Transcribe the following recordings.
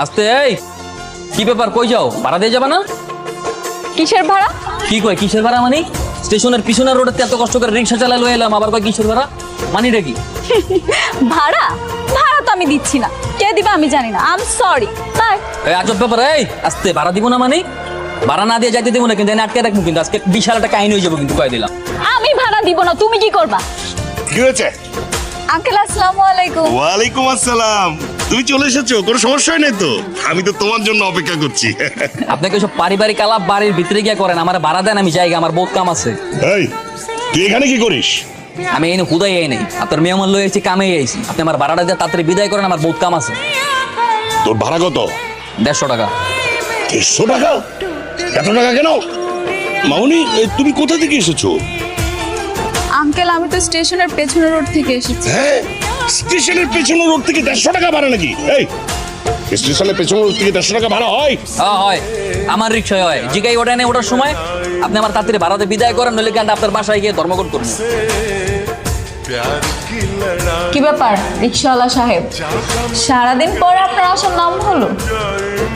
আস্তে এই কি ব্যাপার কই যাও ভাড়া দিয়ে যাবা না কিসের ভাড়া? কি কয় কিসের ভাড়া মানে স্টেশনের পিছনের রোডে এত কষ্ট করে রিক্সা চালা লয়ে এলাম আবার কয় কিসের ভাড়া মানিটা কি ভাড়া ভাড়া তো আমি দিচ্ছি না, কে দিবে আমি জানি না। I am sorry. বাই। এই আজব ব্যাপার এই আস্তে ভাড়া দিব না মানে ভাড়া না দিয়ে যাইতে দেবো না কিন্তু এনে আটকে রাখবো কিন্তু আজকে বিশাল একটা কাহিনী হয়ে যাবো কিন্তু কয়ে দিলাম আমি ভাড়া দিব না, তুমি কি করবা? কি হয়েছে? আঙ্কেল আসসালামু আলাইকুম। ওয়ালাইকুম আসসালাম। তুমি চলে এসেছো, কোনো সমস্যা নেই তো? আমি তো তোমার জন্য অপেক্ষা করছি। আপনাকে সব পারিবারিক আলাপ বাড়ির ভিতরে গিয়ে করেন, আমার ভাড়া দেন, আমি জায়গা আমার বহুত কাম আছে। এই তুই এখানে কি করিস? আমি এই হুদাই এই নেই আপনার মেহমান লয়ে এসেছি কামে আইছি, আপনি আমার ভাড়াটা দিয়ে তাড়াতাড়ি বিদায় করেন, আমার বহুত কাম আছে। তোর ভাড়া কত? 150 টাকা। 150 টাকা? এত টাকা কেন? মামুনি তুমি কোথা থেকে এসেছো? আঙ্কেল আমি তো স্টেশনের পেছনের রোড থেকে এসেছি। হ্যাঁ, স্টেশনের পেছনের রোড থেকে 150 টাকা ভাড়া নাকি? এই স্টেশনের পেছনের রোড থেকে 150 টাকা ভাড়া হয়? হ্যাঁ হয়, আমার রিক্সায় হয়। জিগাই ওটা নেই ওঠার সময় আপনি আমার তাড়াতাড়ি ভাড়াতে বিদায় করেন, নইলে কিন্তু আপনার বাসায় গিয়ে ধর্মঘট করবেন। কি ব্যাপার রিকশাওয়ালা সাহেব, সারাদিন পর আপনার আসার নাম হলো?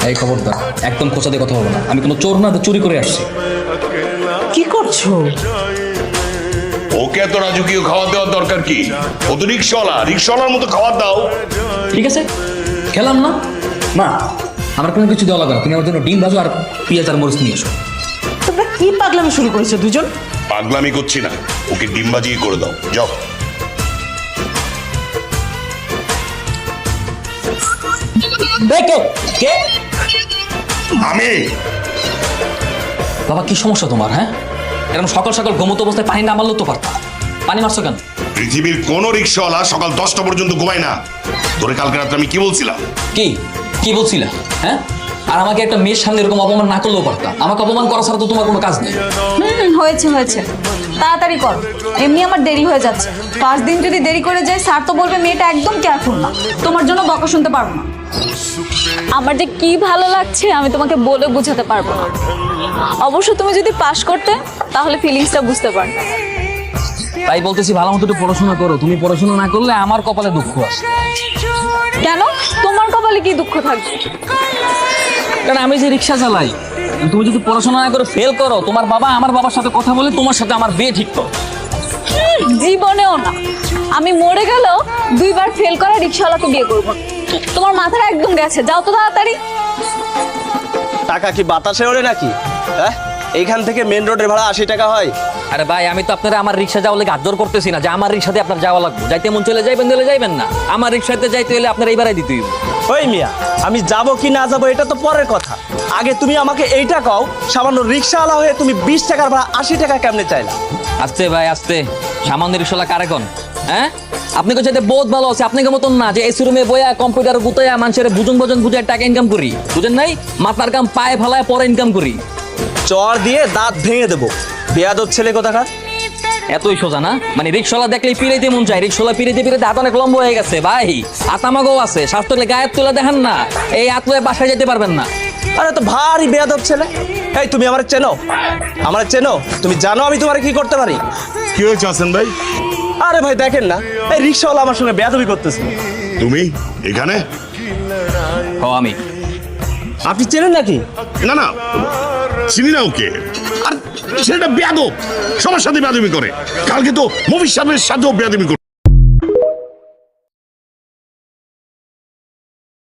এই খবরদার একদম খোঁচা দিয়ে কথা হবে না, আমি কোনো চোর না, চুরি করে আসছি। কি করছো? ওকে এত রাজকীয় খাবার দেওয়ার দরকার কি? ও তো রিক্সাওয়ালার মতো খাবার দাও। ঠিক আছে খেলাম না মা, আমার কোনো কিছু দেওয়া লাগবে না, তুমি আমার জন্য ডিম ভাজো আর পেঁয়াজ আর মরিচ নিয়ে এসো। তোমরা কি পাগলামি শুরু করেছো দুজন? পাগলামি করছি না, ওকে ডিম বাজিয়ে করে দাও, যাও। কে আমি। বাবা কি সমস্যা তোমার? হ্যাঁ এরকম সকাল সকাল ঘুমতো অবস্থায় পানি না মারলেও তো পারতা, পানি মারছো কেন? পৃথিবীর কোন রিক্সাওয়ালা সকাল 10টা পর্যন্ত ঘুমায় না। তোরে কালকে রাত্রে আমি কি বলছিলাম? কি কি বলছিলে? হ্যাঁ আর আমাকে একটা মেয়ের সামনে এরকম অপমান না করলেও পারতা, আমাকে অপমান করা ছাড়া তো তোমার কোনো কাজ নেই। হয়েছে হয়েছে, তাড়াতাড়ি করো, এমনি আমার দেরি হয়ে যাচ্ছে। 5 দিন যদি দেরি করে যায় স্যার তো বলবে মেয়েটা একদম কেয়ারফুল না, তোমার জন্য বকা শুনতে পারবো না। আমার যে কি ভালো লাগছে আমি তোমাকে বলে বোঝাতে পারবো না। অবশ্য তুমি যদি পাশ করতে তাহলে ফিলিংসটা বুঝতে পারতে। তাই বলতেছি ভালো মতো একটু পড়াশোনা করো, তুমি পড়াশোনা না করলে আমার কপালে দুঃখ আছে। কেন তোমার কপালে কি দুঃখ থাকবে? কারণ আমি যে রিক্সা চালাই, তুমি যদি পড়াশোনা না করে ফেল করো, তোমার বাবা আমার বাবার সাথে কথা বলে তোমার সাথে আমার বিয়ে ঠিক করো। জীবনেও না, আমি মরে গেলেও 2 বার ফেল করা রিক্সাওয়ালাকে বিয়ে করবো। তোমার মাথাটা একদম গেছে, যাও তো তাড়াতাড়ি। টাকা কি বাতাসে ওড়ে নাকি? হ্যাঁ, এইখান থেকে মেন রোডের ভাড়া 80 টাকা হয়। আরে ভাই আমি তো আপনারা আমার রিক্সা যাওয়ার লেগে আদর করতেছি না যে আমার রিক্সাতে আপনার যাওয়া লাগবে, যাইতে মন চলে যাইবেন দিলে যাইবেন না, আমার রিক্সাতে যাইতে হলে আপনার এইবারই দিতে হইব। ওই মিয়া, আমি যাব কি না যাব এটা তো পরের কথা, আগে তুমি আমাকে এইটা কও, সামান্য রিক্সাওয়ালা হয়ে তুমি 20 টাকার ভাড়া 80 টাকা কেমনে চাইলা? আস্তে ভাই আস্তে, সামান্য রিক্সাওয়ালা কারে কোন? হ্যাঁ আপনি কাছে বহুত ভালো আছে, আপনাকে মতন না যে এসি রুমে বইয়া কম্পিউটার গুতাইয়া মানুষের বুঝন বুঝায় টাকা ইনকাম করি, বুঝেন নাই? মাথার কাম পায়ে ফেলায় পরে ইনকাম করি। চর দিয়ে দাঁত ভেঙে দেবো, বেয়াদব ছেলে কোথাকার। এতই সোজা না? মানে রিক্সাওয়ালা দেখলেই পিড়াইতে মন চায়, রিক্সাওয়ালা পিড়াইতে হাত অনেক লম্বা হয়ে গেছে ভাই, আতামাগো আছে, স্বাস্থ্য গায়ের তুলে দেখেন না, এই আতলে বাসায় যেতে পারবেন না। আরে তো ভারী বেয়াদব ছেলে। এই তুমি আমার চেনো? আমার চেনো? তুমি জানো আমি তোমার কি করতে পারি? কি হয়েছে হাসান ভাই? আরে ভাই দেখেন না, এই রিক্সাওয়ালা আমার সঙ্গে বেয়াদবি করতেছে। তুমি এখানে? ও আমি। আপনি চেনেন নাকি? না না, চিনি না ওকে। আর ছেলেটা বেয়াদব, সবার সাথে বেয়াদবি করে। কালকে তো মফিজ সাহেবের সাথেও বেয়াদবি করে।